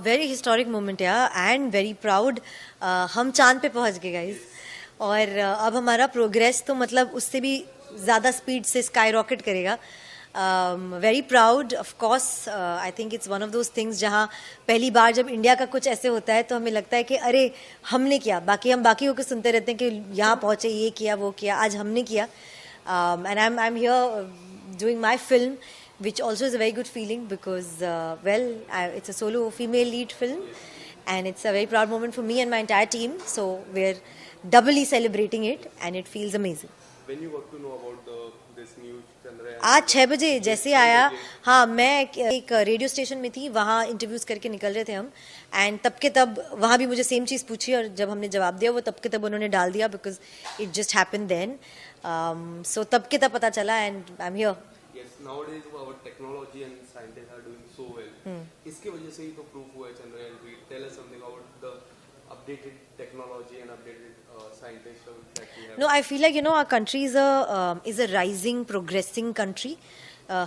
Very historic moment यार and very proud. हम चांद पे पहुंच गए गाइस और अब हमारा प्रोग्रेस तो मतलब उससे भी ज़्यादा स्पीड से स्काई रॉकेट करेगा। Very proud of course. I think it's one of those things जहाँ पहली बार जब इंडिया का कुछ ऐसे होता है तो हमें लगता है कि अरे हमने किया। बाकी हम बाकी होकर सुनते रहते हैं कि यहाँ पहुँचे, ये किया, वो किया। आज हमने किया and I am here doing my film, which also is a very good feeling because it's a solo female lead film and it's a very proud moment for me and my entire team, so we're doubly celebrating it and it feels amazing. When you got to know about this news, Chandrayaan आज 6 बजे जैसे आया, हाँ मैं एक radio station में थी, वहाँ इंटरव्यूज करके निकल रहे थे हम एंड तब के तब वहाँ भी मुझे सेम चीज़ पूछी और जब हमने जवाब दिया वो तब के तब उन्होंने डाल दिया because it just happen then. So तब के तब पता चला and I am here. Yes, nowadays our technology and scientists are doing so well. इसके वजह से ही तो प्रूफ हुआ है Chandrayaan 3। Tell us something about the updated technology and updated scientists that we have. No, I feel like our country is a rising, progressing country.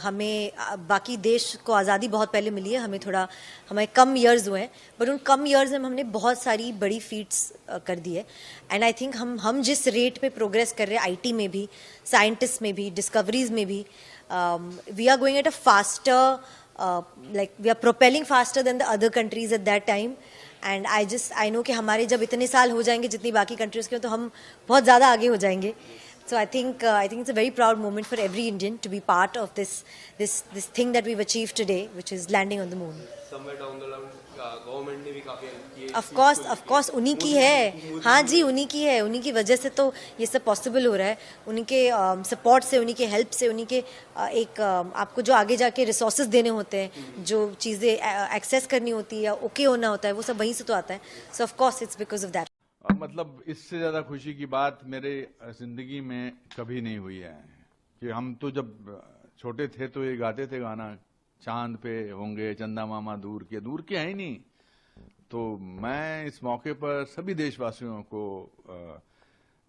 हमें बाकी देश को आज़ादी बहुत पहले मिली है, हमें कम ईयर्स हुए हैं, बट उन कम ईयर्स में हमने बहुत सारी बड़ी फीट्स कर दी है एंड आई थिंक हम जिस रेट पे प्रोग्रेस कर रहे हैं आईटी में भी, साइंटिस्ट में भी, डिस्कवरीज में भी, we are going at a faster, like we are propelling faster than the other countries at that time and I know कि हमारे जब इतने साल हो जाएंगे जितनी बाकी कंट्रीज के तो हम बहुत ज़्यादा आगे हो जाएंगे। So I think it's a very proud moment for every Indian to be part of this thing that we've achieved today, which is landing on the moon. Somewhere down the line, government ने भी काफी help की है। Of course उन्हीं की है, हाँ जी उन्हीं की है, उन्हीं की वजह से तो ये सब पॉसिबल हो रहा है। उन्हीं के सपोर्ट से, उन्हीं के हेल्प से, उन्हीं के आपको जो आगे जाके रिसोर्सेज देने होते हैं, जो चीज़ें एक्सेस करनी होती है या ओके होना होता है, वो सब वहीं से तो आता है। सो of course it's because of that. मतलब इससे ज्यादा खुशी की बात मेरे जिंदगी में कभी नहीं हुई है कि हम तो जब छोटे थे तो ये गाते थे गाना, चांद पे होंगे चंदा मामा दूर के है ही नहीं। तो मैं इस मौके पर सभी देशवासियों को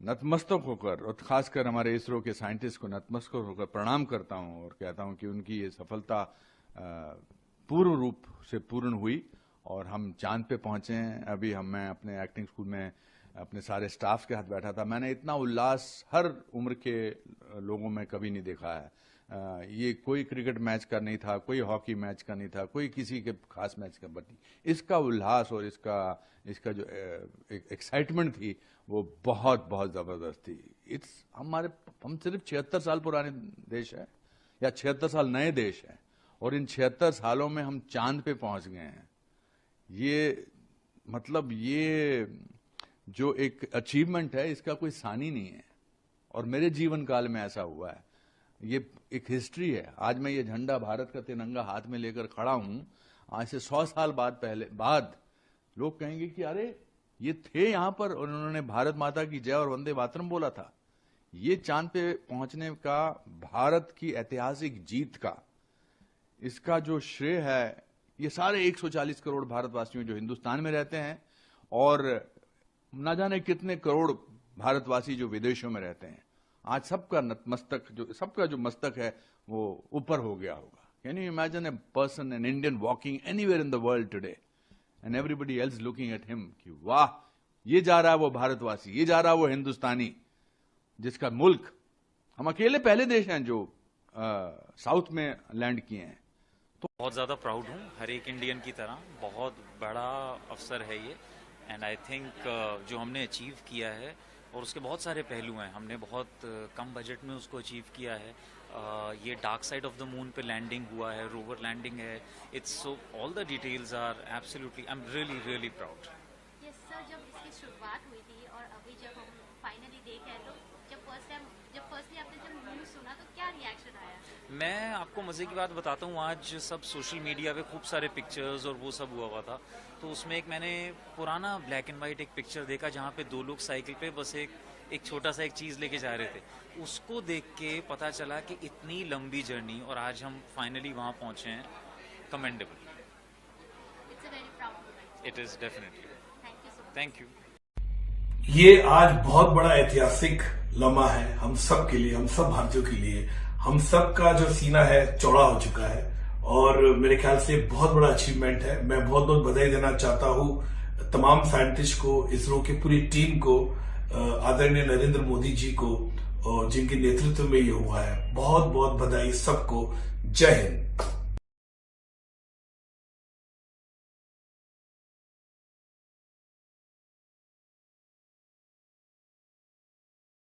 नतमस्तक होकर और खासकर हमारे इसरो के साइंटिस्ट को नतमस्तक होकर प्रणाम करता हूं और कहता हूं कि उनकी ये सफलता पूर्ण रूप से पूर्ण हुई और हम चांद पे पहुंचे हैं। अभी मैं अपने एक्टिंग स्कूल में अपने सारे स्टाफ के साथ बैठा था, मैंने इतना उल्लास हर उम्र के लोगों में कभी नहीं देखा है। ये कोई क्रिकेट मैच का नहीं था, कोई हॉकी मैच का नहीं था, कोई किसी के खास मैच का नहीं। इसका उल्लास और इसका जो एक्साइटमेंट थी वो बहुत बहुत जबरदस्त थी। हम सिर्फ 76 साल पुराने देश है या 76 साल नए देश है और इन 76 सालों में हम चांद पे पहुंच गए हैं। ये मतलब ये जो एक अचीवमेंट है इसका कोई सानी नहीं है और मेरे जीवन काल में ऐसा हुआ है। ये एक हिस्ट्री है। आज मैं ये झंडा, भारत का तिरंगा हाथ में लेकर खड़ा हूं, आज से 100 साल बाद लोग कहेंगे कि अरे ये थे यहां पर और उन्होंने भारत माता की जय और वंदे मातरम बोला था। ये चांद पे पहुंचने का, भारत की ऐतिहासिक जीत का, इसका जो श्रेय है ये सारे 140 करोड़ भारतवासियों जो हिंदुस्तान में रहते हैं और न जाने कितने करोड़ भारतवासी जो विदेशों में रहते हैं। आज सबका मस्तक है वो ऊपर हो गया होगा। Can you imagine a person, an Indian walking anywhere in the world today and everybody else looking at him कि वाह, ये जा रहा है वो भारतवासी, ये जा रहा है वो हिंदुस्तानी जिसका मुल्क, हम अकेले पहले देश हैं जो साउथ में लैंड किए हैं। बहुत ज़्यादा प्राउड हूँ, हर एक इंडियन की तरह। बहुत बड़ा अवसर है ये एंड आई थिंक जो हमने अचीव किया है और उसके बहुत सारे पहलू हैं। हमने बहुत कम बजट में उसको अचीव किया है। ये dark side of the moon पे लैंडिंग हुआ है, रोवर लैंडिंग है। It's so all the details are absolutely, I am really proud. Yes sir, जब इसकी शुरुआत हुई थी और अभी जब हम फाइनली देख रहे हैं तो जब फर्स्टली आपने जब न्यूज़ सुना तो क्या रिएक्शन आया? मैं आपको मज़े की बात बताता हूँ, आज सब सोशल मीडिया पे खूब सारे पिक्चर्स और वो सब हुआ था। तो उसमें एक मैंने पुराना ब्लैक एंड वाइट एक पिक्चर देखा जहाँ पे 2 लोग साइकिल पे बस एक छोटा सा एक चीज़ लेके जा रहे थे। उसको देख के पता चला कि इतनी लंबी जर्नी और आज हम फाइनली वहाँ पहुँचे हैं। Commendable. It is definitely. Thank you. ये आज बहुत बड़ा ऐतिहासिक लम्हा है हम सब के लिए, हम सब भारतीयों के लिए। हम सब का जो सीना है चौड़ा हो चुका है और मेरे ख्याल से बहुत बड़ा अचीवमेंट है। मैं बहुत बहुत बधाई देना चाहता हूँ तमाम साइंटिस्ट को, इसरो की पूरी टीम को, आदरणीय नरेंद्र मोदी जी को, और जिनके नेतृत्व में ये हुआ है। बहुत बहुत बधाई सबको। जय हिंद।